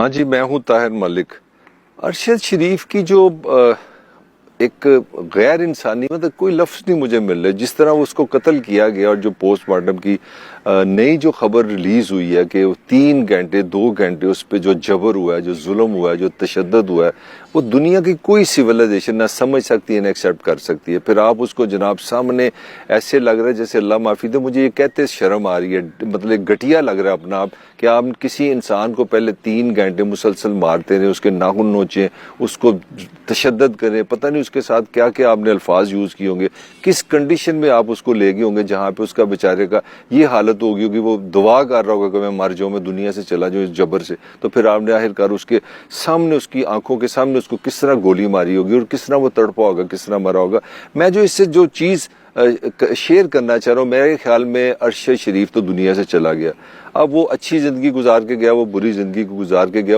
हाँ जी, मैं हूँ ताहिर मलिक। अरशद शरीफ की जो एक गैर इंसानी, मतलब कोई लफ्ज़ नहीं मुझे मिल रहे, जिस तरह उसको कत्ल किया गया और जो पोस्टमार्टम की नई जो खबर रिलीज़ हुई है कि 3 घंटे 2 घंटे उस पर जो जबर हुआ है, जो जुल्म हुआ है, जो तशद्दुद हुआ है, वो दुनिया की कोई सिविलाइजेशन ना समझ सकती है ना एक्सेप्ट कर सकती है। फिर आप उसको जनाब सामने ऐसे लग रहा है जैसे अल्लाह माफ़ी दे, मुझे ये कहते शर्म आ रही है, मतलब घटिया लग रहा है अपना आप कि आप किसी इंसान को पहले 3 घंटे मुसलसल मारते रहे, उसके नाखून नोचें, उसको तशद्दुद करें, पता नहीं उसके साथ क्या क्या आपने अल्फाज यूज़ किए होंगे, किस कंडीशन में आप उसको ले गए होंगे जहाँ पे उसका बेचारे का ये हालत होगी होगी, वो दुआ कर रहा होगा कि मैं मर जाऊँ, मैं दुनिया से चला जाऊँ इस जबर से। तो फिर आपने आखिरकार उसके सामने, उसकी आंखों के सामने उसको किस तरह गोली मारी होगी और किस तरह वो तड़पा होगा, किस तरह मरा होगा। मैं जो इससे जो चीज़ शेयर करना चाह रहा हूँ, मेरे ख्याल में अरशद शरीफ तो दुनिया से चला गया। अब वो अच्छी ज़िंदगी गुजार के गया, वो बुरी ज़िंदगी गुजार के गया।